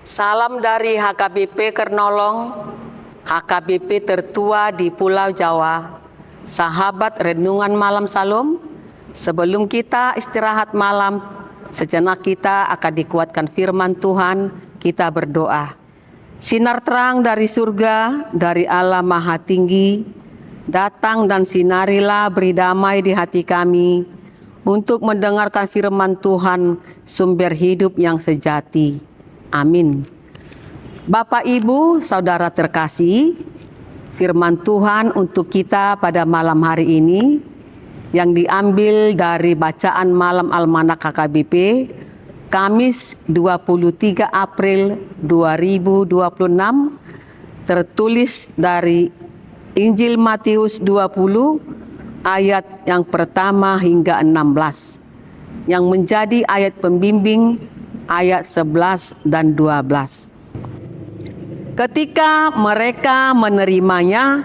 Salam dari HKBP Kernolong, HKBP tertua di Pulau Jawa, sahabat Renungan Malam Salam. Sebelum kita istirahat malam, sejenak kita akan dikuatkan firman Tuhan. Kita berdoa. Sinar terang dari surga, dari Allah Maha Tinggi, datang dan sinarilah, beri damai di hati kami, untuk mendengarkan firman Tuhan, sumber hidup yang sejati. Amin. Bapak, Ibu, Saudara terkasih, firman Tuhan untuk kita pada malam hari ini yang diambil dari bacaan malam Almanak HKBP, Kamis 23 April 2026, tertulis dari Injil Matius 20 ayat yang pertama hingga 16, yang menjadi ayat pembimbing ayat 11 dan 12. Ketika mereka menerimanya,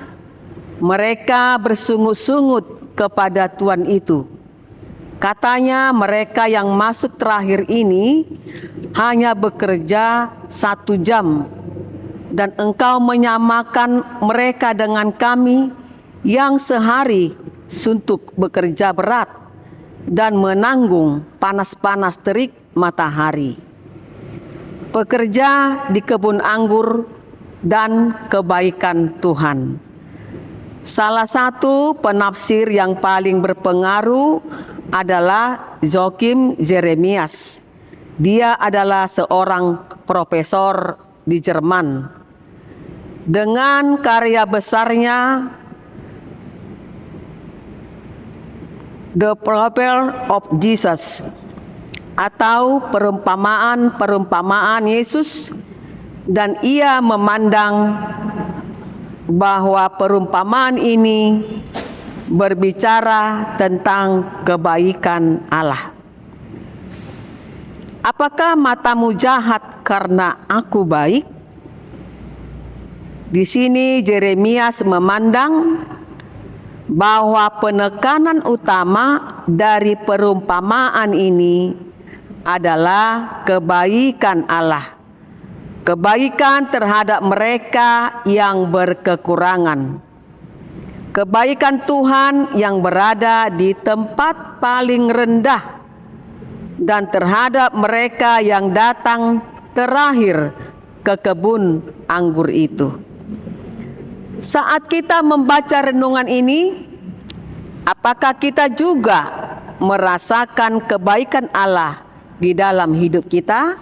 mereka bersungut-sungut kepada Tuhan itu. Katanya, mereka yang masuk terakhir ini hanya bekerja 1 jam, dan engkau menyamakan mereka dengan kami yang sehari suntuk bekerja berat dan menanggung panas-panas terik matahari, bekerja di kebun anggur dan kebaikan Tuhan. Salah satu penafsir yang paling berpengaruh adalah Joachim Jeremias. Dia adalah seorang profesor di Jerman. Dengan karya besarnya The Parable of Jesus, atau perumpamaan Yesus, dan ia memandang bahwa perumpamaan ini berbicara tentang kebaikan Allah. Apakah matamu jahat karena aku baik? Di sini Jeremias memandang bahwa penekanan utama dari perumpamaan ini adalah kebaikan Allah, kebaikan terhadap mereka yang berkekurangan, kebaikan Tuhan yang berada di tempat paling rendah, dan terhadap mereka yang datang terakhir ke kebun anggur itu. Saat kita membaca renungan ini, apakah kita juga merasakan kebaikan Allah di dalam hidup kita?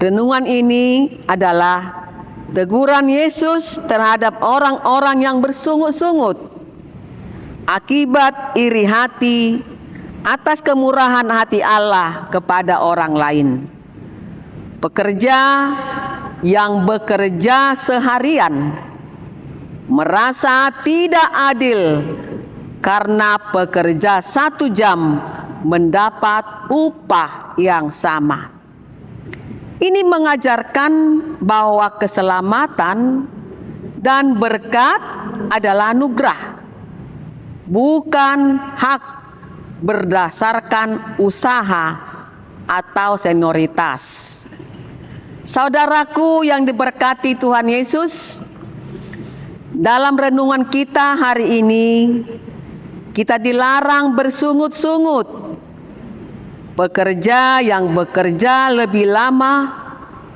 Renungan ini adalah teguran Yesus terhadap orang-orang yang bersungut-sungut akibat iri hati atas kemurahan hati Allah kepada orang lain. Pekerja yang bekerja seharian merasa tidak adil karena pekerja 1 jam mendapat upah yang sama. Ini mengajarkan bahwa keselamatan dan berkat adalah anugerah, bukan hak berdasarkan usaha atau senioritas. Saudaraku yang diberkati Tuhan Yesus, dalam renungan kita hari ini, kita dilarang bersungut-sungut. Pekerja yang bekerja lebih lama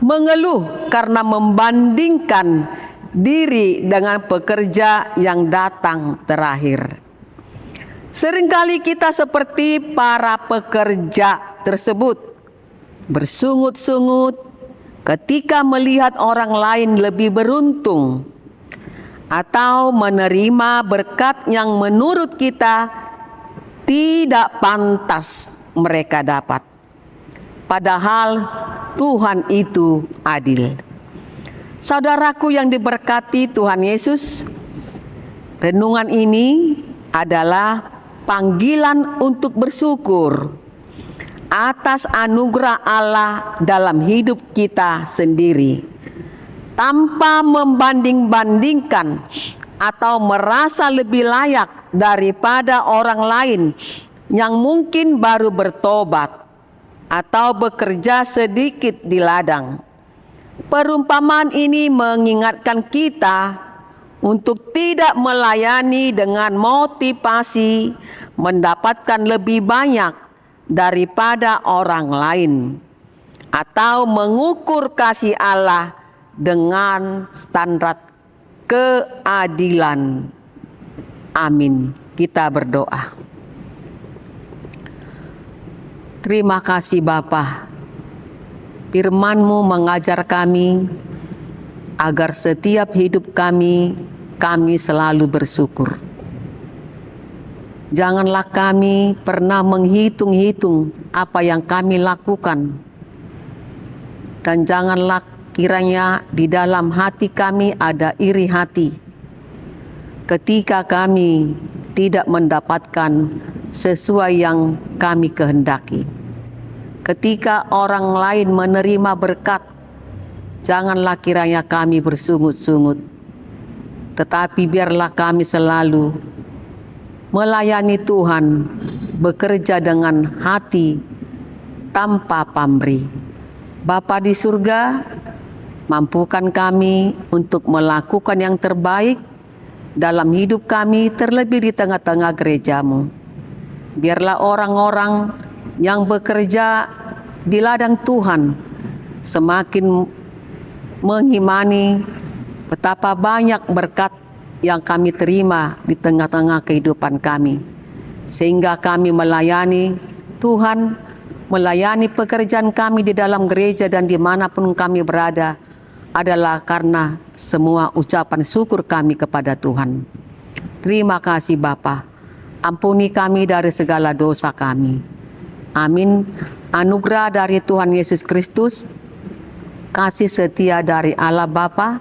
mengeluh karena membandingkan diri dengan pekerja yang datang terakhir. Seringkali kita seperti para pekerja tersebut, bersungut-sungut ketika melihat orang lain lebih beruntung atau menerima berkat yang menurut kita tidak pantas mereka dapat. Padahal Tuhan itu adil. Saudaraku yang diberkati Tuhan Yesus, renungan ini adalah panggilan untuk bersyukur atas anugerah Allah dalam hidup kita sendiri, tanpa membanding-bandingkan atau merasa lebih layak daripada orang lain yang mungkin baru bertobat atau bekerja sedikit di ladang. Perumpamaan ini mengingatkan kita untuk tidak melayani dengan motivasi mendapatkan lebih banyak daripada orang lain, atau mengukur kasih Allah dengan standar keadilan. Amin. Kita berdoa. Terima kasih Bapa. Firman-Mu mengajar kami agar setiap hidup kami selalu bersyukur. Janganlah kami pernah menghitung-hitung apa yang kami lakukan. Dan janganlah kiranya di dalam hati kami ada iri hati ketika kami tidak mendapatkan sesuai yang kami kehendaki. Ketika orang lain menerima berkat, janganlah kiranya kami bersungut-sungut, tetapi biarlah kami selalu melayani Tuhan, bekerja dengan hati tanpa pamrih. Bapa di surga, mampukan kami untuk melakukan yang terbaik dalam hidup kami, terlebih di tengah-tengah gereja-Mu. Biarlah orang-orang yang bekerja di ladang Tuhan semakin mengimani betapa banyak berkat yang kami terima di tengah-tengah kehidupan kami, sehingga kami melayani Tuhan, melayani pekerjaan kami di dalam gereja dan dimanapun kami berada adalah karena semua ucapan syukur kami kepada Tuhan. Terima kasih Bapa. Ampuni kami dari segala dosa kami. Amin. Anugerah dari Tuhan Yesus Kristus, kasih setia dari Allah Bapa,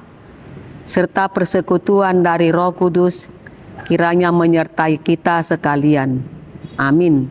serta persekutuan dari Roh Kudus kiranya menyertai kita sekalian. Amin.